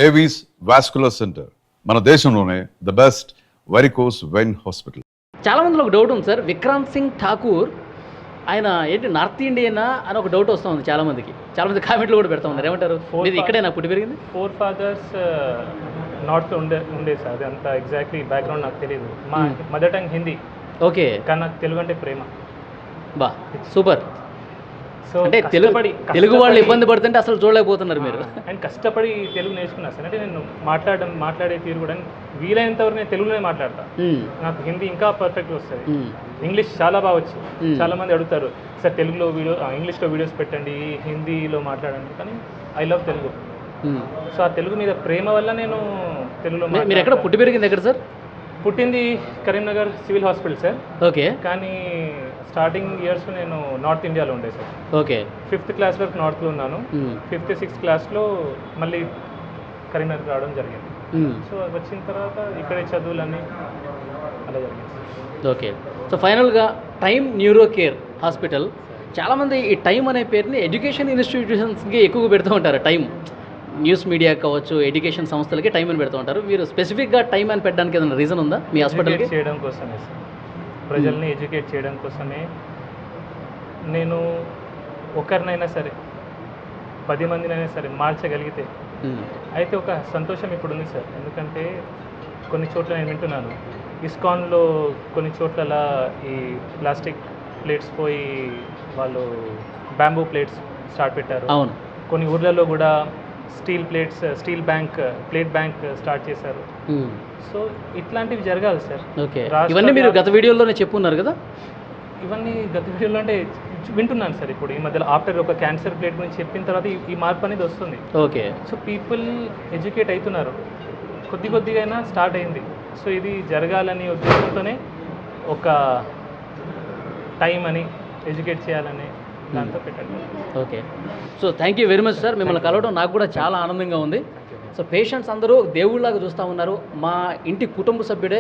Avis vascular centre మన దేశంలోనే the best varicose vein hospital. చాలా మందిలో ఒక డౌట్ ఉంది సార్, విక్రాంత్ సింగ్ ఠాకూర్ ఆయన ఏంటి నార్త్ ఇండియనా అని ఒక డౌట్ వస్తూ ఉంది చాలా మంది కామెంట్లు కూడా పెడతా ఉన్నారు. ఏమంటారు? మీది ఇక్కడే నాకు పుట్టి పెరిగింది. ఫోర్ ఫాదర్స్ నార్త్ ఉండే సార్, అది అంత ఎగ్జాక్ట్లీ బ్యాక్గ్రౌండ్ నాకు తెలియదు. మా మదర్ టంగ్ హిందీ, ఓకే, కానీ నాకు తెలుగు అంటే ప్రేమ. బా సూపర్. సో అంటే తెలుగు వాళ్ళు ఇబ్బంది పడుతుంటే అసలు చూడలేకపోతున్నారు మీరు. అండ్ కష్టపడి తెలుగు నేర్చుకున్నాను సార్. అంటే నేను మాట్లాడే తీరు కూడా వీలైనంత వరకు నేను తెలుగులోనే మాట్లాడతా. నాకు హిందీ ఇంకా పర్ఫెక్ట్గా వస్తుంది. ఇంగ్లీష్ చాలా బాగా వచ్చు. చాలా మంది అడుగుతారు సార్ తెలుగులో ఇంగ్లీష్లో వీడియోస్ పెట్టండి, హిందీలో మాట్లాడండి, కానీ ఐ లవ్ తెలుగు. సో ఆ తెలుగు మీద ప్రేమ వల్ల నేను తెలుగులో. మీరు ఎక్కడ పుట్టి పెరిగింది ఎక్కడ సార్? పుట్టింది Karimnagar civil hospital sir. Okay. కానీ స్టార్టింగ్ ఇయర్స్లో నేను నార్త్ ఇండియాలో ఉండే సార్. ఓకే. 5th క్లాస్ వరకు నార్త్లో ఉన్నాను. 5th 6th క్లాస్లో మళ్ళీ కరీంనగర్ రావడం జరిగింది. సో వచ్చిన తర్వాత ఇక్కడే చదువులన్నీ అలా జరిగింది. ఓకే. సో ఫైనల్గా టైమ్ న్యూరో కేర్ హాస్పిటల్, చాలామంది ఈ టైం అనే పేరుని ఎడ్యుకేషన్ ఇన్స్టిట్యూషన్స్కి ఎక్కువగా పెడుతూ ఉంటారు. టైం న్యూస్ మీడియా కావచ్చు, ఎడ్యుకేషన్ సంస్థలకి టైం అని పెడుతూ ఉంటారు. మీరు స్పెసిఫిక్గా టైం అని పెట్టడానికి ఏదైనా రీజన్ ఉందా మీ హాస్పిటల్కి? చేయడం కోసమే సార్, ప్రజల్ని ఎడ్యుకేట్ చేయడం కోసమే. నేను ఒకరినైనా సరే 10 మందినైనా సరే మార్చగలిగితే అయితే ఒక సంతోషం ఇప్పుడు ఉంది సార్. ఎందుకంటే కొన్ని చోట్ల నేను వింటున్నాను, ఇస్కాన్లో కొన్ని చోట్ల ఈ ప్లాస్టిక్ ప్లేట్స్ పోయి వాళ్ళు బ్యాంబూ ప్లేట్స్ స్టార్ట్ పెట్టారు. అవును. కొన్ని ఊర్లలో కూడా స్టీల్ ప్లేట్ బ్యాంక్ స్టార్ట్ చేశారు. సో ఇట్లాంటివి జరగాలి సార్. ఓకే. ఇవన్నీ మీరు గత వీడియోలోనే చెప్పున్నారు కదా? ఇవన్నీ గత వీడియోలో అంటే వింటున్నాను సార్. ఇప్పుడు ఈ మధ్యలో ఆఫ్టర్ ఒక క్యాన్సర్ ప్లేట్ గురించి చెప్పిన తర్వాత ఈ మార్పు అనేది వస్తుంది. ఓకే. సో పీపుల్ ఎడ్యుకేట్ అవుతున్నారు, కొద్దిగా అయినా స్టార్ట్ అయింది. సో ఇది జరగాలని ఉద్దేశంతోనే ఒక టైం అని ఎడ్యుకేట్ చేయాలని దాంతో పెట్టండి. Okay. So thank you very much sir. మిమ్మల్ని కలవడం నాకు కూడా చాలా ఆనందంగా ఉంది. సో పేషెంట్స్ అందరూ దేవుళ్ళలాగా చూస్తూ ఉన్నారు. మా ఇంటి కుటుంబ సభ్యుడే,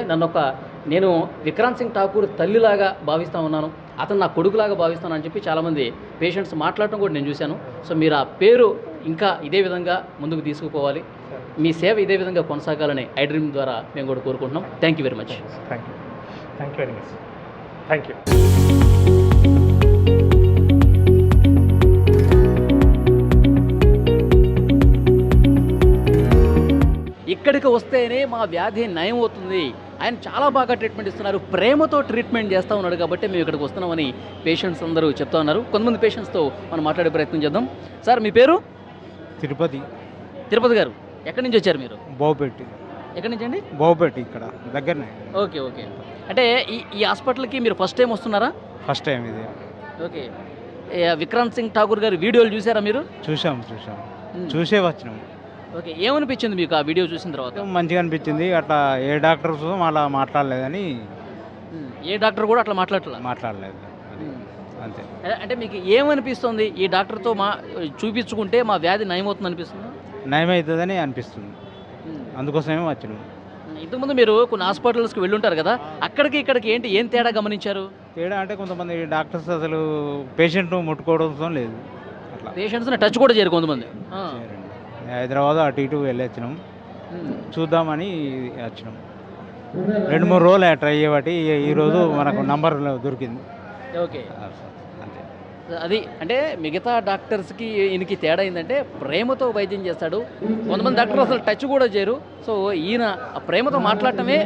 నేను విక్రాంత్ సింగ్ ఠాకూర్ తల్లిలాగా భావిస్తూ ఉన్నాను, అతను నా కొడుకులాగా భావిస్తాను అని చెప్పి చాలామంది పేషెంట్స్ మాట్లాడటం కూడా నేను చూశాను. సో మీరు ఆ పేరు ఇంకా ఇదే విధంగా ముందుకు తీసుకుపోవాలి, మీ సేవ ఇదే విధంగా కొనసాగాలని ఐ డ్రీమ్ ద్వారా మేము కూడా కోరుకుంటున్నాం. Thank you very much. Thank you very much. Thank you. ఇక్కడికి వస్తేనే మా వ్యాధి నయం అవుతుంది, ఆయన చాలా బాగా ట్రీట్మెంట్ ఇస్తున్నారు, ప్రేమతో ట్రీట్మెంట్ చేస్తూ ఉన్నాడు కాబట్టి మేము ఇక్కడికి వస్తున్నామని పేషెంట్స్ అందరూ చెప్తా ఉన్నారు. కొంతమంది పేషెంట్స్తో మనం మాట్లాడే ప్రయత్నం చేద్దాం. సార్ మీ పేరు? తిరుపతి గారు, ఎక్కడి నుంచి వచ్చారు మీరు? బావుపేట. ఎక్కడి నుంచి అండి? బావుపేట, ఇక్కడ దగ్గరనే. ఓకే. అంటే ఈ హాస్పిటల్కి మీరు ఫస్ట్ టైం వస్తున్నారా? ఫస్ట్ టైం ఇది. ఓకే. విక్రాంత్ సింగ్ ఠాకూర్ గారి వీడియోలు చూసారా మీరు? చూసాం చూసే వచ్చినాం. ఓకే. ఏమనిపించింది మీకు ఆ వీడియో చూసిన తర్వాత? మంచిగా అనిపించింది. అట్లా ఏ డాక్టర్స్ అలా మాట్లాడలేదని. ఏ డాక్టర్ కూడా అట్లా మాట్లాడలేదు అంతే. అంటే మీకు ఏమనిపిస్తుంది, ఈ డాక్టర్తో చూపించుకుంటే మా వ్యాధి నయమవుతుంది అనిపిస్తుంది? నయమవుతుందని అనిపిస్తుంది, అందుకోసమే వచ్చినాం. ఇంతకుముందు మీరు కొన్ని హాస్పిటల్స్కి వెళ్ళుంటారు కదా, ఇక్కడికి ఏం తేడా గమనించారు? తేడా అంటే కొంతమంది డాక్టర్స్ అసలు పేషెంట్ను ముట్టుకోవడం లేదు, అట్లా పేషెంట్స్ని టచ్ కూడా చేయరు కొంతమంది. హైదరాబాద్ అటు ఇటు వెళ్ళొచ్చినాం, చూద్దామని వచ్చినాం. 2-3 రోజులు ట్రై చేయబట్టి ఈరోజు మనకు నంబర్ దొరికింది. ఓకే. అది అంటే మిగతా డాక్టర్స్కి ఈయనకి తేడా ఏంటంటే ప్రేమతో వైద్యం చేస్తాడు. కొంతమంది డాక్టర్లు అసలు టచ్ కూడా చేయరు. సో ఈయన ప్రేమతో మాట్లాడటమే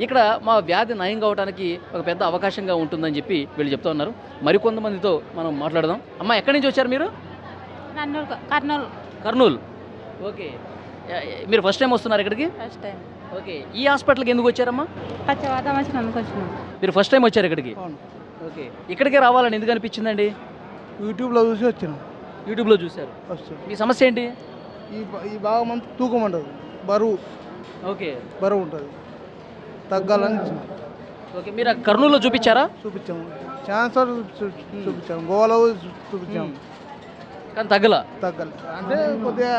ఇక్కడ మా వ్యాధి నయం కావడానికి ఒక పెద్ద అవకాశంగా ఉంటుందని చెప్పి వీళ్ళు చెప్తూ ఉన్నారు. మరికొంతమందితో మనం మాట్లాడదాం. అమ్మ, ఎక్కడి నుంచి వచ్చారు మీరు? కర్నూలు. ఓకే. మీరు ఫస్ట్ టైం వస్తున్నారు ఇక్కడికి? First time. ఓకే. ఈ హాస్పిటల్కి ఎందుకు వచ్చారమ్మా? మీరు ఫస్ట్ టైం వచ్చారు ఇక్కడికి? ఓకే. ఇక్కడికే రావాలని ఎందుకు అనిపించిందండి? యూట్యూబ్లో చూసి వచ్చినాం. యూట్యూబ్లో చూశారు. మీ సమస్య ఏంటి? ఈ బాగా మంది తూకం ఉంటుంది, బరువు. ఓకే. బరువు ఉంటుంది, తగ్గాలని. ఓకే. మీరు కర్నూలులో చూపించారా? చూపించాము, ఛాన్సర్ చూపించాము, గోవాలో చూపించాము, కానీ తగ్గలే. అంటే కొద్దిగా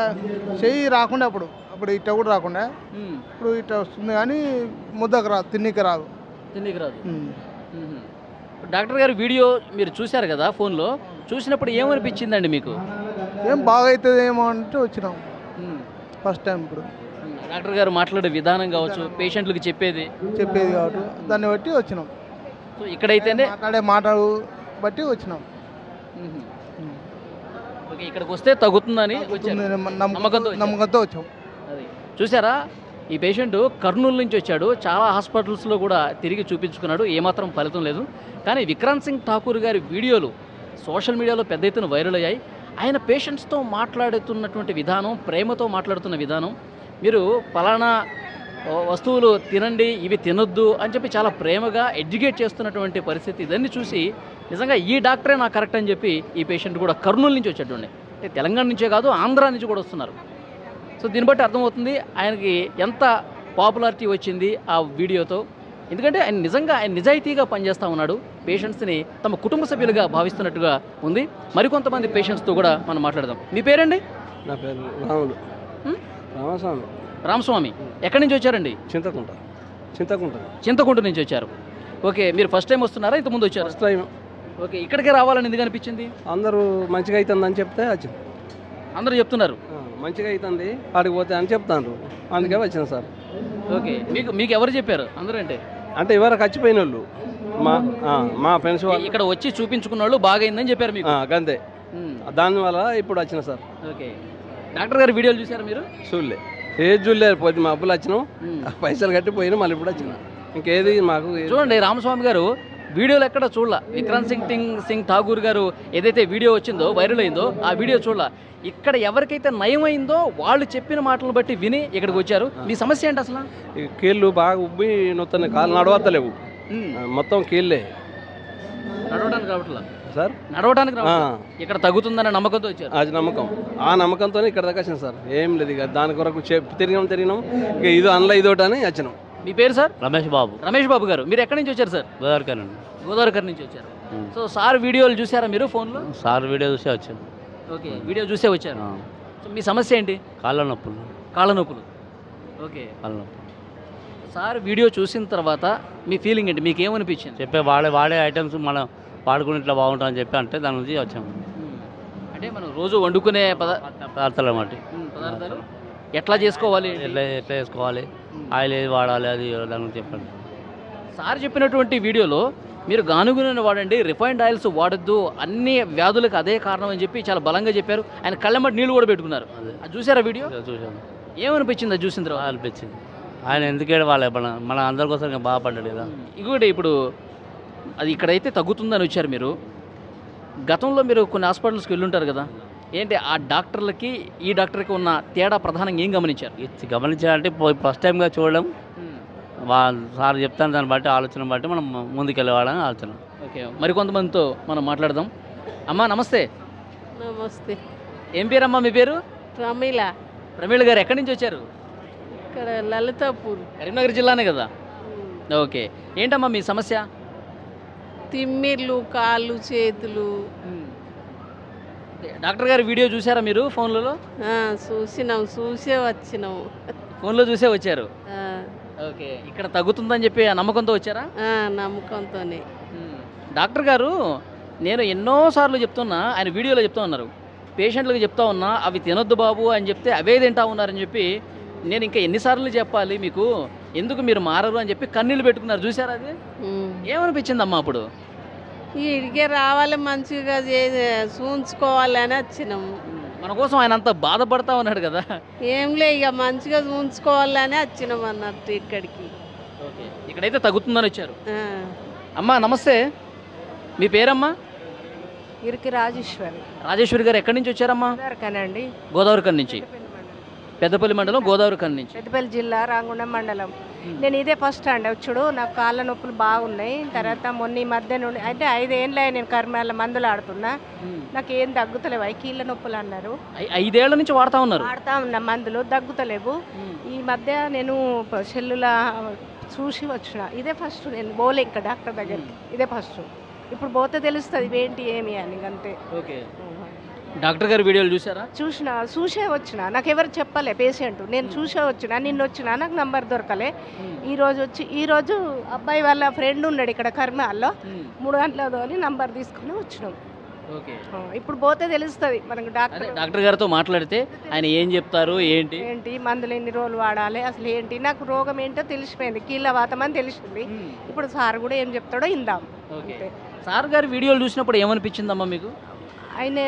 చెయ్యి రాకుండా అప్పుడు ఇట్ట కూడా రాకుండా ఇప్పుడు ఇట్ట వస్తుంది, కానీ ముద్దకు రాదు, తిన్నికి రాదు. డాక్టర్ గారు వీడియో మీరు చూశారు కదా ఫోన్లో, చూసినప్పుడు ఏమనిపించిందండి మీకు? ఏం బాగా అవుతుంది ఏమో అంటే వచ్చినాం. ఫస్ట్ టైం ఇప్పుడు డాక్టర్ గారు మాట్లాడే విధానం కావచ్చు, పేషెంట్లకు చెప్పేది. చెప్పేది కాబట్టి దాన్ని బట్టి వచ్చినాం. సో ఇక్కడైతేనే మాట్లాడు బట్టి వచ్చినాం. ఓకే, ఇక్కడికి వస్తే తగ్గుతుందని వచ్చారు. నమ్మకంతో వచ్చాం. అది చూసారా, ఈ పేషెంట్ కర్నూలు నుంచి వచ్చాడు. చాలా హాస్పిటల్స్లో కూడా తిరిగి చూపించుకున్నాడు, ఏమాత్రం ఫలితం లేదు. కానీ విక్రాంత్ సింగ్ ఠాకూర్ గారి వీడియోలు సోషల్ మీడియాలో పెద్ద ఎత్తున వైరల్ అయ్యాయి. ఆయన పేషెంట్స్తో మాట్లాడుతున్నటువంటి విధానం, ప్రేమతో మాట్లాడుతున్న విధానం, మీరు పలానా వస్తువులు తినండి, ఇవి తినొద్దు అని చెప్పి చాలా ప్రేమగా ఎడ్యుకేట్ చేస్తున్నటువంటి పరిస్థితి. ఇదన్నీ చూసి నిజంగా ఈ డాక్టరే నాకు కరెక్ట్ అని చెప్పి ఈ పేషెంట్ కూడా కర్నూలు నుంచి వచ్చేటండి. అంటే తెలంగాణ నుంచే కాదు, ఆంధ్రా నుంచి కూడా వస్తున్నారు. సో దీన్ని బట్టి అర్థమవుతుంది ఆయనకి ఎంత పాపులారిటీ వచ్చింది ఆ వీడియోతో. ఎందుకంటే ఆయన నిజంగా నిజాయితీగా పనిచేస్తూ ఉన్నాడు. పేషెంట్స్ని తమ కుటుంబ సభ్యులుగా భావిస్తున్నట్టుగా ఉంది. మరికొంతమంది పేషెంట్స్తో కూడా మనం మాట్లాడదాం. మీ పేరండి? నా పేరు రాములు. రామస్వామి. రామస్వామి. ఎక్కడి నుంచి వచ్చారండి? చింతకుంట నుంచి వచ్చారు. ఓకే, మీరు ఫస్ట్ టైం వస్తున్నారా, ఇంతకుముందు వచ్చారు? First time. ఓకే, ఇక్కడికే రావాలని ఎందుకు అనిపించింది? అందరూ మంచిగా అవుతుందని చెప్తే వచ్చింది. అందరూ చెప్తున్నారు మంచిగా అవుతుంది ఆడికి పోతే అని చెప్తాను, అందుకే వచ్చిన సార్. ఓకే, మీకు ఎవరు చెప్పారు? అందరూ అంటే ఎవరికి వచ్చిపోయిన వాళ్ళు మా ఫ్రెండ్స్ వాళ్ళు ఇక్కడ వచ్చి చూపించుకున్న వాళ్ళు బాగైందని చెప్పారు మీకు? అంతే, దానివల్ల ఇప్పుడు వచ్చిన సార్. ఓకే, డాక్టర్ గారి వీడియోలు చూసారా మీరు? చూడలే, ఏది చూడలేదు. పోతే మా అబ్బులు వచ్చినాం, పైసలు కట్టి పోయినా, మళ్ళీ ఇప్పుడు వచ్చిన. ఇంకేది మాకు చూడండి, రామస్వామి గారు వీడియోలు ఎక్కడ చూడాల. విక్రాంత్ సింగ్ ఠాకూర్ గారు ఏదైతే వీడియో వచ్చిందో, వైరల్ అయిందో, ఆ వీడియో చూడాల. ఇక్కడ ఎవరికైతే నయమైందో వాళ్ళు చెప్పిన మాటలను బట్టి విని ఇక్కడికి వచ్చారు. మీ సమస్య ఏంటి అసలు? ఈ కీళ్ళు బాగా ఉబ్బి నొత్తున్నాయి, కాళ్ళు నడవత్తలేవు, మొత్తం కీళ్ళే. నడవడానికి రావట్లా సార్? నడవడానికి ఇక్కడ తగ్గుతుందనే నమ్మకంతో వచ్చారు. అది నమ్మకం, ఆ నమ్మకంతోనే ఇక్కడ దాకా వచ్చినాం సార్. ఏం లేదు, ఇక దాని కొరకు తిరిగినాం, ఇక ఇది అందులో ఇదోటి అని వచ్చినాం. మీ పేరు సార్? రమేష్ బాబు గారు. మీరు ఎక్కడి నుంచి వచ్చారు సార్? గోదావరికర్ నుంచి వచ్చారు. సో సార్ వీడియోలు చూసారా మీరు ఫోన్లో? సార్ వీడియో చూసే వచ్చాను. ఓకే, వీడియో చూసే వచ్చారు. సో మీ సమస్య ఏంటి? కాళ్ళ నొప్పులు. ఓకే, కాళ్ళ నొప్పులు. సార్ వీడియో చూసిన తర్వాత మీ ఫీలింగ్ ఏంటి? మీకు ఏమనిపించింది? చెప్పే వాడే ఐటమ్స్ మనం వాడుకుని ఇట్లా బాగుంటుందని చెప్పి అంటే దాని నుంచి వచ్చాము. అంటే మనం రోజు వండుకునే పదార్థాలు అన్నమాట. పదార్థాలు ఎట్లా చేసుకోవాలి, ఎట్లా వేసుకోవాలి, ఆయిల్ ఏది వాడాలి, అది దాని గురించి చెప్పండి. సార్ చెప్పినటువంటి వీడియోలో మీరు గానుగ నూనె వాడండి, రిఫైన్డ్ ఆయిల్స్ వాడద్దు, అన్ని వ్యాధులకు అదే కారణం అని చెప్పి చాలా బలంగా చెప్పారు. ఆయన కళ్ళెమ్మటి నీళ్ళు కూడా పెట్టుకున్నారు. అది చూసారా వీడియో? చూసాను. ఏమనిపించింది అది చూసిన తర్వాత? అనిపించింది ఆయన ఎందుకేడు వాళ్ళ మన అందరి కోసం బాగుపడ్డాడు కదా. ఇంకొకటి, ఇప్పుడు అది ఇక్కడైతే తగ్గుతుందని వచ్చారు మీరు. గతంలో మీరు కొన్ని హాస్పిటల్స్కి వెళ్ళుంటారు కదా, ఏంటి ఆ డాక్టర్లకి ఈ డాక్టర్కి ఉన్న తేడా ప్రధానంగా ఏం గమనించారు? గమనించాలంటే ఫస్ట్ టైంగా చూడడం, సార్ చెప్తాను దాన్ని బట్టి ఆలోచన బట్టి మనం ముందుకెళ్ళవాడని ఆలోచన. ఓకే, మరికొంతమందితో మనం మాట్లాడదాం. అమ్మా నమస్తే. నమస్తే. ఏం పేరమ్మా మీ పేరు? ప్రమీల గారు. ఎక్కడి నుంచి వచ్చారు? ఇక్కడ లలితాపూర్, కరీంనగర్ జిల్లానే కదా. ఓకే, ఏంటమ్మా మీ సమస్య? తిమ్మిర్లు, కాళ్ళు, చేతులు. డాక్టర్ గారి వీడియో చూసారా మీరు ఫోన్లలో? చూసే వచ్చినాము. ఫోన్లో చూసే వచ్చారు. ఓకే, ఇక్కడ తగ్గుతుందని చెప్పి ఆ నమ్మకంతో వచ్చారా? నమ్మకంతోనే. డాక్టర్ గారు నేను ఎన్నోసార్లు చెప్తున్నా, ఆయన వీడియోలో చెప్తా ఉన్నారు, పేషెంట్లకు చెప్తా ఉన్నా అవి తినొద్దు బాబు అని చెప్తే అవే తింటా ఉన్నారని చెప్పి, నేను ఇంకా ఎన్నిసార్లు చెప్పాలి మీకు, ఎందుకు మీరు మారరు అని చెప్పి కన్నీళ్ళు పెట్టుకున్నారు. చూసారా అది? ఏమనిపించింది అమ్మా అప్పుడు? ఇడికే రావాలి, మంచిగా చూసుకోవాలని వచ్చినాము. మన కోసం ఆయన అంతా బాధపడతా ఉన్నాడు కదా. ఏంలే, ఇక మంచిగా చూసుకోవాలని వచ్చినాం అన్నట్టు ఇక్కడికి. ఓకే, ఇక్కడైతే తగ్గుతుందని వచ్చారు. అమ్మా నమస్తే, మీ పేరమ్మా? ఇరికి రాజేశ్వరి గారు. ఎక్కడి నుంచి వచ్చారమ్మా? గోదావరికర్ నుంచి. పెద్దపల్లి మండలం, గోదావరికర్ నుంచి. పెద్దపల్లి జిల్లా, రాంగుండం మండలం. నేను ఇదే ఫస్ట్ అండి వచ్చుడు. నాకు కాళ్ళ నొప్పులు బాగున్నాయి. తర్వాత మొన్న ఈ మధ్య నుండి అంటే 5 ఏళ్ళ నేను కర్మాల మందులు ఆడుతున్నా, నాకు ఏం తగ్గుతలేవు. కీళ్ళ నొప్పులు అన్నారు. 5 ఏళ్ల నుంచి వాడుతా ఉన్నా మందులు, తగ్గుతలేవు. ఈ మధ్య నేను సెల్లులా చూసి వచ్చిన. ఇదే ఫస్ట్, నేను పోలే ఇంకా డాక్టర్ దగ్గరికి, ఇదే ఫస్ట్. ఇప్పుడు పోతే తెలుస్తుంది ఇవేంటి ఏమి అని, అంతే. ఓకే, డాక్టర్ గారి వీడియోలు చూసారా? చూసే వచ్చిన. నాకు ఎవరు చెప్పలే పేషెంట్, నేను చూసే వచ్చిన. నిన్న వచ్చిన, నాకు నంబర్ దొరకలే. ఈరోజు అబ్బాయి వాళ్ళ ఫ్రెండ్ ఉన్నాడు ఇక్కడ కర్మాల్లో, 3 గంటలతో నంబర్ తీసుకొని వచ్చినాం. ఓకే. ఇప్పుడు పోతే తెలుస్తుంది మనకు డాక్టర్ డాక్టర్ గారితో మాట్లాడితే ఆయన ఏం చెప్తారు ఏంటి? ఏంటి మందులు ఎన్ని రోజులు వాడాలి అసలు ఏంటి నాకు రోగం ఏంటో తెలిసిపోయింది, కీళ్ళవాతం అని తెలిసింది. ఇప్పుడు సార్ కూడా ఏం చెప్తాడో ఇందాం. ఓకే. సార్ గారి వీడియోలు చూసినప్పుడు ఏమనిపించిందమ్మా మీకు? ఆయన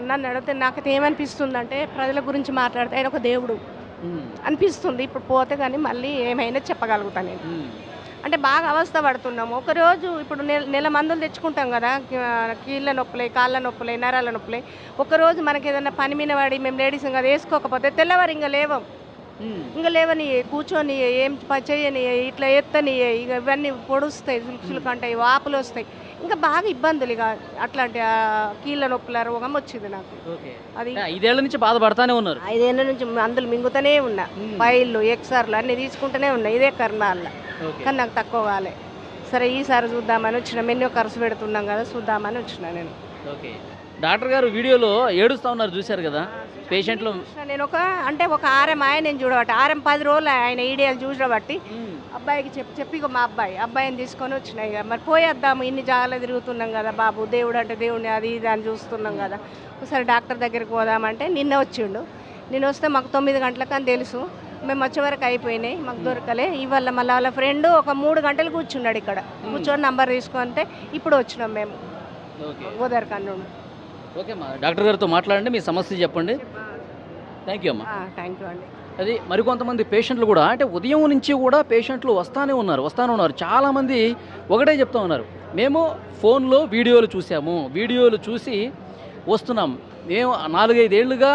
నన్ను అడిగితే నాకైతే ఏమనిపిస్తుంది అంటే ప్రజల గురించి మాట్లాడితే ఆయన ఒక దేవుడు అనిపిస్తుంది. ఇప్పుడు పోతే కానీ మళ్ళీ ఏమైనా చెప్పగలుగుతాను నేను. అంటే బాగా అవస్థ పడుతున్నాము. ఒకరోజు ఇప్పుడు నెల మందులు తెచ్చుకుంటాం కదా, కీళ్ళ నొప్పులే, కాళ్ళ నొప్పులే, నరాల నొప్పులే. ఒకరోజు మనకి ఏదైనా పని మీద పడి మేము లేడీస్ ఇంకా వేసుకోకపోతే తెల్లవారు ఇంకా లేవం, ఇంకా లేవని కూర్చొని ఏం చేయని ఇట్లా ఎత్తని ఇక ఇవన్నీ పొడుస్తాయి, చులుచులు కంటాయి, వాపులు వస్తాయి, ఇంకా బాగా ఇబ్బందులు. ఇక అట్లాంటి కీళ్ళ నొప్పుల రోగం వచ్చింది నాకు. అది 5 ఏళ్ల నుంచి బాధపడతానే ఉన్నారు. 5 ఏళ్ళ నుంచి మందులు మింగుతూనే ఉన్నా, ఫైళ్ళు ఎక్స్ఆర్లు అన్నీ తీసుకుంటూనే ఉన్నా, ఇదే కర్మాల. కానీ నాకు తక్కువ కాలే. సరే ఈసారి చూద్దామని వచ్చిన, ఎన్నో ఖర్చు పెడుతున్నాం కదా చూద్దామని వచ్చిన నేను. ఓకే. డాక్టర్ గారు వీడియోలో ఏడుస్తూ ఉన్నారు చూశారు కదా పేషెంట్లు. నేను ఒక ఆర్ఎం ఆయన చూడబట్టి ఆర్ఎం 10 రోజులు ఆయన ఈడియాలు చూడబట్టి అబ్బాయికి చెప్పి మా అబ్బాయిని తీసుకొని వచ్చినాయి. ఇక మరి పోయేద్దాము, ఇన్ని జాగాలో తిరుగుతున్నాం కదా బాబు, దేవుడు అంటే దేవుడిని అది ఇది అని చూస్తున్నాం కదా, ఒకసారి డాక్టర్ దగ్గరికి పోదామంటే నిన్న వచ్చిండు. నేను వస్తే మాకు 9 గంటలకు అని తెలుసు, మేము వచ్చే వరకు అయిపోయినాయి, మాకు దొరకలే. ఇవాళ మళ్ళీ వాళ్ళ ఫ్రెండ్ ఒక 3 గంటలు కూర్చున్నాడు ఇక్కడ, కూర్చొని నంబర్ తీసుకుంటే ఇప్పుడు వచ్చినాం మేము గోదావరిఖండ్ నుండి. ఓకే అమ్మా, డాక్టర్ గారితో మాట్లాడండి, మీ సమస్య చెప్పండి. థ్యాంక్ యూ అమ్మా. థ్యాంక్ యూ అండి. అది మరికొంతమంది పేషెంట్లు కూడా అంటే ఉదయం నుంచి కూడా పేషెంట్లు వస్తూనే ఉన్నారు. చాలామంది ఒకటే చెప్తూ ఉన్నారు, మేము ఫోన్లో వీడియోలు చూసాము, వీడియోలు చూసి వస్తున్నాం, మేము 4-5 ఏళ్ళుగా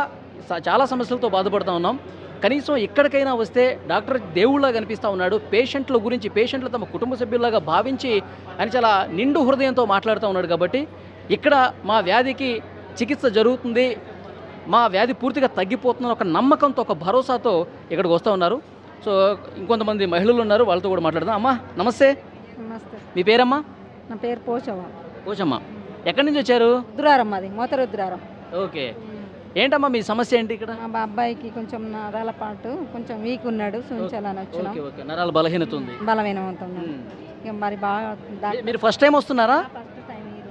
చాలా సమస్యలతో బాధపడుతూ ఉన్నాం, కనీసం ఎక్కడికైనా వస్తే డాక్టర్ దేవుళ్ళగా కనిపిస్తూ ఉన్నాడు, పేషెంట్ల గురించి పేషెంట్లు తమ కుటుంబ సభ్యుల్లాగా భావించి అని చాలా నిండు హృదయంతో మాట్లాడుతూ ఉన్నాడు. కాబట్టి ఇక్కడ మా వ్యాధికి చికిత్స జరుగుతుంది, మా వ్యాధి పూర్తిగా తగ్గిపోతుందని ఒక నమ్మకంతో ఒక భరోసాతో ఇక్కడికి వస్తూ ఉన్నారు. సో ఇంకొంతమంది మహిళలు ఉన్నారు, వాళ్ళతో కూడా మాట్లాడదాం. అమ్మా నమస్తే. నమస్తే. మీ పేరమ్మా? నా పేరు పోచమ్మ. పోచమ్మ, ఎక్కడి నుంచి వచ్చారు? రుద్రారం, అది మోతరుద్రారం. ఓకే. ఏంటమ్మా మీ సమస్య ఏంటి ఇక్కడ? మా అబ్బాయికి కొంచెం నరాల పాటు కొంచెం వీక్ ఉన్నాడు, చూపించాలని వచ్చినాం. ఓకే ఓకే, నరాల బలహీనత ఉంది. బలహీనమవుతున్నాం. ఇక మరి బాగా మీరు ఫస్ట్ టైం వస్తున్నారా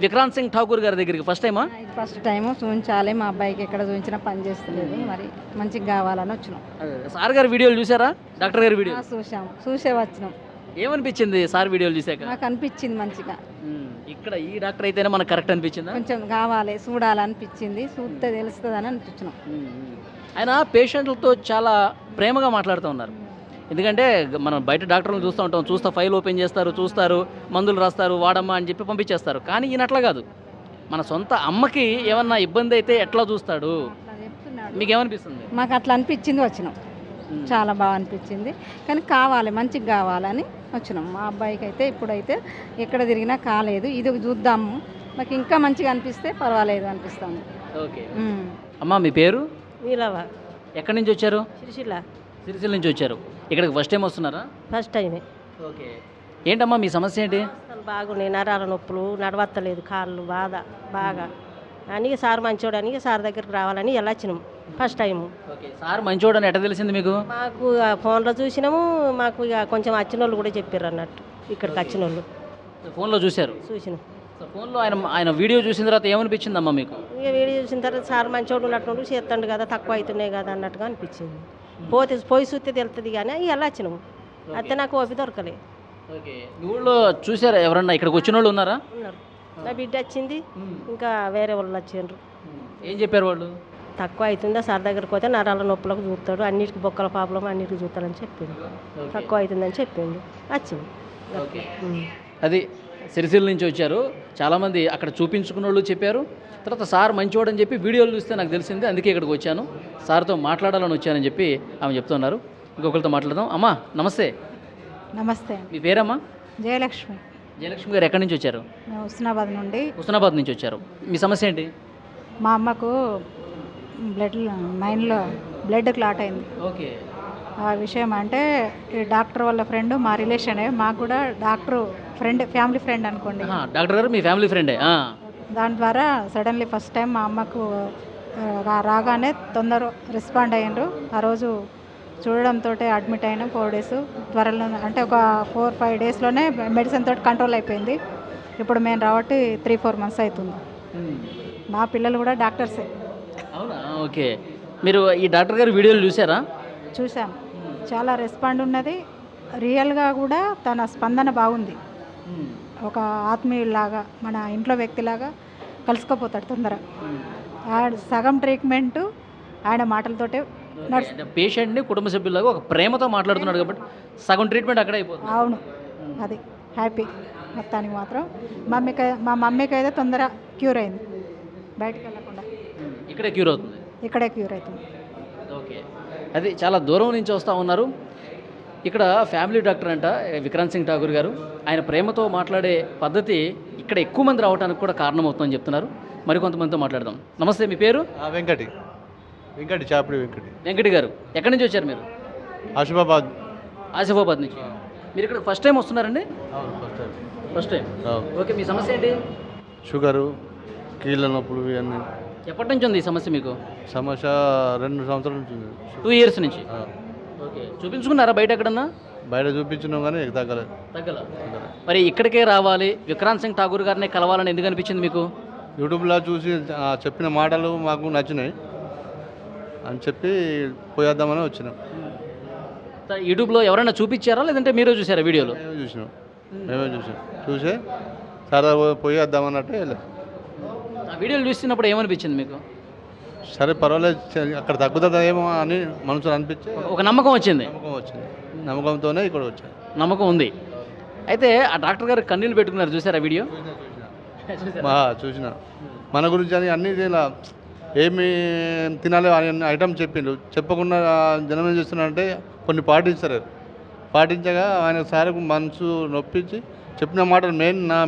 విక్రాంత్ సింగ్ ఠాకూర్ గారి దగ్గరికి? ఫస్ట్ టైమా? ఫస్ట్ టైము చూపించాలి, మా అబ్బాయికి ఎక్కడ చూపించినా పని చేస్తలేదు, మరి మంచిగా కావాలని వచ్చినాం. సార్ గారి వీడియోలు చూసారా? డాక్టర్ గారి వీడియో చూసే వచ్చినాం. ఏమనిపించింది సార్ వీడియోలు చూసాక? నాకు అనిపించింది మంచిగా. ఇక్కడ ఈ డాక్టర్ అయితేనే మనకు కరెక్ట్ అనిపించిందా? కొంచెం కావాలి, చూడాలనిపించింది, చూస్తే తెలుస్తుందని అనిపించినాం. ఆయన పేషెంట్లతో చాలా ప్రేమగా మాట్లాడుతూ ఉన్నారు. ఎందుకంటే మనం బయట డాక్టర్లను చూస్తూ ఉంటాం, చూస్తా ఫైల్ ఓపెన్ చేస్తారు, చూస్తారు, మందులు రాస్తారు, వాడమ్మా అని చెప్పి పంపించేస్తారు. కానీ ఈయన అట్లా కాదు, మన సొంత అమ్మకి ఏమన్నా ఇబ్బంది అయితే ఎట్లా చూస్తాడు? మీకు ఏమనిపిస్తుంది? మాకు అట్లా అనిపించింది, వచ్చినాం. చాలా బాగా అనిపించింది, కానీ కావాలి, మంచిగా కావాలని వచ్చినాం. మా అబ్బాయికి అయితే ఇప్పుడైతే ఎక్కడ తిరిగినా కాలేదు, ఇది చూద్దాము, మాకు ఇంకా మంచిగా అనిపిస్తే పర్వాలేదు అనిపిస్తుంది. ఓకే. అమ్మా మీ పేరు? వీలవా. ఎక్కడి నుంచి వచ్చారు? సిరిసిల్ల నుంచి వచ్చారు. ఇక్కడికి ఫస్ట్ టైం వస్తున్నారా? ఫస్ట్ టైమే. ఓకే. ఏంటమ్మా మీ సమస్య ఏంటి? బాగున్నాయి, నరాల నొప్పులు, నడవత్తలేదు, కాళ్ళు బాధ బాగా అని సార్ మంచోడని సార్ దగ్గరికి రావాలని ఎలా వచ్చినాము ఫస్ట్ టైము. ఓకే. సార్ మంచోడని ఎట్లా తెలిసింది మీకు? మాకు ఫోన్లో చూసినాము, మాకు ఇక కొంచెం వచ్చిన వాళ్ళు కూడా చెప్పారు అన్నట్టు, ఇక్కడికి వచ్చిన వాళ్ళు ఫోన్లో చూశారు? చూసినాం. ఫోన్లో ఆయన వీడియో చూసిన తర్వాత ఏమనిపించిందమ్మా మీకు? ఇక వీడియో చూసిన తర్వాత సార్ మంచోడు ఉన్నట్టు చేస్తాడు కదా, తక్కువ అవుతున్నాయి కదా అన్నట్టుగా అనిపించింది. పోయి చూస్తే తెలుస్తుంది కానీ ఎలా వచ్చినాము, అయితే నాకు ఓపి దొరకలే. ఓకే. ఊళ్ళో చూసారా ఎవరన్నా? ఇక్కడికి వచ్చిన వాళ్ళు ఉన్నారా? ఉన్నారు. నా బిడ్డ వచ్చింది, ఇంకా వేరే వాళ్ళు వచ్చిండ్రు. ఏం చెప్పారు వాళ్ళు? తక్కువ అవుతుందా సార్ దగ్గరికి పోతే నరాల నొప్పులకు చూస్తాడు, అన్నిటికి బొక్కల ప్రాబ్లం అన్నిటికి చూస్తాడని చెప్పిండు. తక్కువ అవుతుందని చెప్పిండు, వచ్చింది. ఓకే. అది సిరిసిల్ల నుంచి వచ్చారు చాలామంది, అక్కడ చూపించుకున్న వాళ్ళు చెప్పారు. తర్వాత సార్ మంచివాడని చెప్పి వీడియోలు చూస్తే నాకు తెలిసింది, అందుకే ఇక్కడికి వచ్చాను, సార్తో మాట్లాడాలని వచ్చానని చెప్పి ఆమె చెప్తున్నారు. ఇంకొకరితో మాట్లాడదాం. అమ్మా నమస్తే. నమస్తే. మీ పేరమ్మా? జయలక్ష్మి. జయలక్ష్మి గారు ఎక్కడి నుంచి వచ్చారు? హుస్నాబాద్ నుండి. హుస్నాబాద్ నుంచి వచ్చారు. మీ సమస్య ఏంటి? మా అమ్మకు మైండ్లో బ్లడ్ క్లాట్ అయింది. ఓకే. ఆ విషయం అంటే ఈ డాక్టర్ వాళ్ళ ఫ్రెండ్, మా రిలేషనే, మాకు కూడా డాక్టర్ ఫ్రెండ్, ఫ్యామిలీ ఫ్రెండ్ అనుకోండి. డాక్టర్ గారు మీ ఫ్యామిలీ ఫ్రెండే? దాని ద్వారా సడన్లీ ఫస్ట్ టైం మా అమ్మకు రాగానే తొందర రెస్పాండ్ అయ్యిండ్రు. ఆ రోజు చూడడంతో అడ్మిట్ అయినా 4 days త్వరలో, అంటే ఒక 4-5 daysలోనే మెడిసిన్ తోటి కంట్రోల్ అయిపోయింది. ఇప్పుడు మేము రాబట్టి 3-4 months అవుతుంది. మా పిల్లలు కూడా డాక్టర్సే. అవునా? ఓకే. మీరు ఈ డాక్టర్ గారి వీడియోలు చూసారా? చూసాం, చాలా రెస్పాండ్ ఉన్నది. రియల్గా కూడా తన స్పందన బాగుంది. ఒక ఆత్మీయులాగా మన ఇంట్లో వ్యక్తిలాగా కలిసిపోతాడు తొందరగా. సగం ట్రీట్మెంట్ ఆయన మాటలతోటే పేషెంట్ని కుటుంబ సభ్యులాగా ఒక ప్రేమతో మాట్లాడుతున్నాడు కాబట్టి సగం ట్రీట్మెంట్ అక్కడే అయిపోతుంది. అవును, అది హ్యాపీ. మొత్తానికి మాత్రం మా మమ్మీకి అయితే తొందర క్యూర్ అయింది, బయటకు వెళ్ళకుండా ఇక్కడే క్యూర్ అవుతుంది. ఇక్కడే క్యూర్ అవుతుంది. ఓకే. అది చాలా దూరం నుంచి వస్తూ ఉన్నారు. ఇక్కడ ఫ్యామిలీ డాక్టర్ అంట విక్రాంత్ సింగ్ ఠాకూర్ గారు. ఆయన ప్రేమతో మాట్లాడే పద్ధతి ఇక్కడ ఎక్కువ మంది రావడానికి కూడా కారణమవుతుందని చెప్తున్నారు. మరికొంతమందితో మాట్లాడదాం. నమస్తే, మీ పేరు? వెంకటి చాపిడి వెంకటి గారు. ఎక్కడి నుంచి వచ్చారు మీరు? ఆసిఫాబాద్ నుంచి. మీరు ఇక్కడ ఫస్ట్ టైం వస్తున్నారండి? First time. ఓకే. మీ సమస్య ఏంటి? షుగరు, కీళ్ళ నొప్పులు ఇవన్నీ. ఎప్పటి నుంచి ఉంది ఈ సమస్య మీకు? సమస్య 2 సంవత్సరాల నుంచి. 2 years నుంచి. ఓకే. చూపించుకున్నారా బయట ఎక్కడన్నా? బయట చూపించినాం కానీ తగ్గలేదు. మరి ఇక్కడికే రావాలి, విక్రాంత్ సింగ్ ఠాకూర్ గారిని కలవాలని ఎందుకు అనిపించింది మీకు? యూట్యూబ్లో చూసి చెప్పిన మాటలు మాకు నచ్చినాయి అని చెప్పి పోయేద్దామని వచ్చినాం. యూట్యూబ్లో ఎవరైనా చూపించారా లేదంటే మీరే చూసారా వీడియోలో? మేమే చూసే సరే పోయేద్దామన్నట్టు వెళ్ళాం. ఆ వీడియోలు చూస్తున్నప్పుడు ఏమనిపించింది మీకు? సరే పర్వాలేదు, అక్కడ తగ్గుతుందేమో అని మనసులో అనిపించి ఒక నమ్మకం వచ్చింది. నమ్మకంతోనే ఇక్కడ వచ్చాను. నమ్మకం ఉంది. అయితే ఆ డాక్టర్ గారు కన్నీళ్ళు పెట్టుకున్నారు, చూసారా వీడియో? చూసిన. మన గురించి అని అన్ని ఇలా ఏమి తినాలి అని ఐటమ్ చెప్పిండు. చెప్పకుండా జనం ఏం చేస్తున్నారంటే కొన్ని పాటించగా ఆయన సార్ మనసు నొప్పించి చెప్పిన మాటలు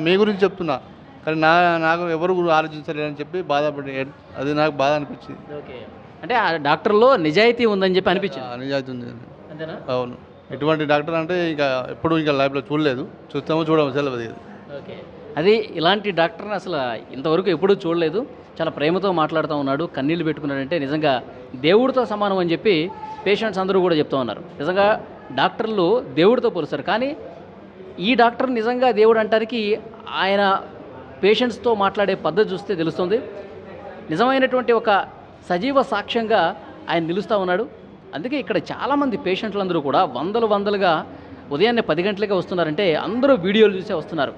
మీ గురించి చెప్తున్నా కానీ నాకు ఎవరు ఆలోచించలేదని చెప్పి బాధపడి అది నాకు బాధ అనిపించింది. ఓకే. అంటే ఆ డాక్టర్లో నిజాయితీ ఉందని చెప్పి అనిపించింది. నిజాయితీ ఉంది. అంతేనా? అవును. ఎటువంటి డాక్టర్ అంటే ఇంకా ఎప్పుడు ఇంకా లైఫ్లో చూడలేదు, చూడము తెలియదు. ఓకే. అది ఇలాంటి డాక్టర్ని అసలు ఇంతవరకు ఎప్పుడూ చూడలేదు. చాలా ప్రేమతో మాట్లాడుతూ ఉన్నాడు, కన్నీళ్ళు పెట్టుకున్నాడంటే నిజంగా దేవుడితో సమానం అని చెప్పి పేషెంట్స్ అందరూ కూడా చెప్తూ ఉన్నారు. నిజంగా డాక్టర్లు దేవుడితో పోలుస్తారు, కానీ ఈ డాక్టర్ నిజంగా దేవుడు అంటానికి ఆయన పేషెంట్స్తో మాట్లాడే పద్ధతి చూస్తే తెలుస్తుంది. నిజమైనటువంటి ఒక సజీవ సాక్ష్యంగా ఆయన నిలుస్తూ ఉన్నాడు. అందుకే ఇక్కడ చాలామంది పేషెంట్లందరూ కూడా వందలుగా ఉదయాన్నే 10 గంటలకే వస్తున్నారంటే అందరూ వీడియోలు చూసే వస్తున్నారు.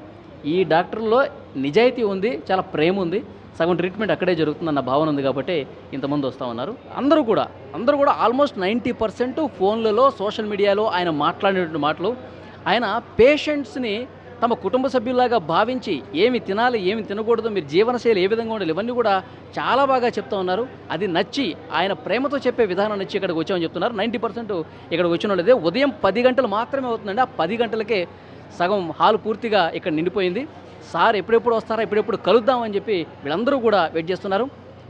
ఈ డాక్టర్లో నిజాయితీ ఉంది, చాలా ప్రేమ ఉంది, సగం ట్రీట్మెంట్ అక్కడే జరుగుతుందన్న భావన ఉంది కాబట్టి ఇంతమంది వస్తూ ఉన్నారు. అందరూ కూడా ఆల్మోస్ట్ 90% ఫోన్లలో సోషల్ మీడియాలో ఆయన మాట్లాడినటువంటి మాటలు, ఆయన పేషెంట్స్ని తమ కుటుంబ సభ్యులాగా భావించి ఏమి తినాలి, ఏమి తినకూడదు, మీరు జీవనశైలి ఏ విధంగా ఉండాలి, ఇవన్నీ కూడా చాలా బాగా చెప్తూ ఉన్నారు. అది నచ్చి ఆయన ప్రేమతో చెప్పే విధానం నచ్చి ఇక్కడికి వచ్చామని చెప్తున్నారు. 90% ఇక్కడికి వచ్చిన వాళ్ళదే. ఉదయం 10 గంటలు మాత్రమే అవుతుందండి. ఆ 10 గంటలకే సగం హాల్ పూర్తిగా ఇక్కడ నిండిపోయింది. సార్ ఎప్పుడెప్పుడు వస్తారా, ఎప్పుడెప్పుడు కలుద్దామని చెప్పి వీళ్ళందరూ కూడా వెయిట్ చేస్తున్నారు.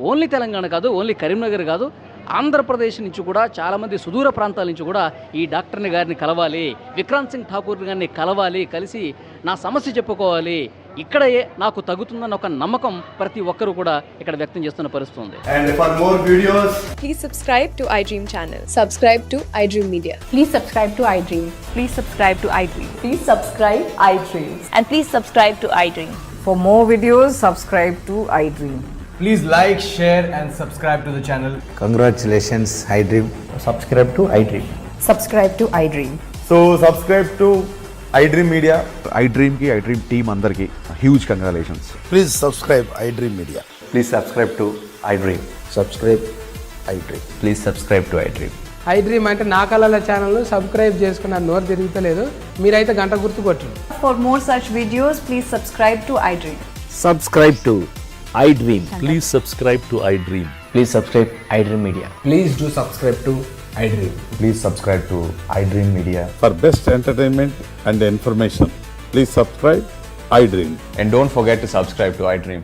ఓన్లీ తెలంగాణ కాదు, ఓన్లీ కరీంనగర్ కాదు, ఆంధ్రప్రదేశ్ నుంచి కూడా చాలామంది సుదూర ప్రాంతాల నుంచి కూడా ఈ డాక్టర్ని గారిని కలవాలి, విక్రాంత్ సింగ్ ఠాకూర్ గారిని కలవాలి, కలిసి నా సమస్య చెప్పుకోవాలి, ఇక్కడే నాకు తగ్గుతుందన్న ఒక నమ్మకం ప్రతి ఒక్కరూ కూడా ఇక్కడ వ్యక్తం చేస్తున్న పరిస్థితి ఉంది. And for more videos, please subscribe to iDream channel. Subscribe to iDream Media. Please subscribe to iDream. Please subscribe to iDream. Please subscribe iDream. And please subscribe to iDream. For more videos, subscribe to iDream. please like, share and subscribe to the channel. Congratulations, iDream. Subscribe to iDream. Subscribe to iDream. So subscribe to iDream Media. iDream team andarki huge congratulations. Please subscribe iDream Media. Please subscribe to iDream. Subscribe iDream. Please subscribe to iDream. iDream అంటే నా కళల ఛానల్ను subscribe చేసుకున్న నోరు తిరుగుతలేదు, మీరైతే గంట గుర్తు కొట్టండి. For more such videos, please subscribe to iDream. Subscribe to iDream. Please subscribe to iDream. Please subscribe iDream Media. Please do subscribe to iDream. Please subscribe to iDream Media. For best entertainment and information, please subscribe iDream. And don't forget to subscribe to iDream.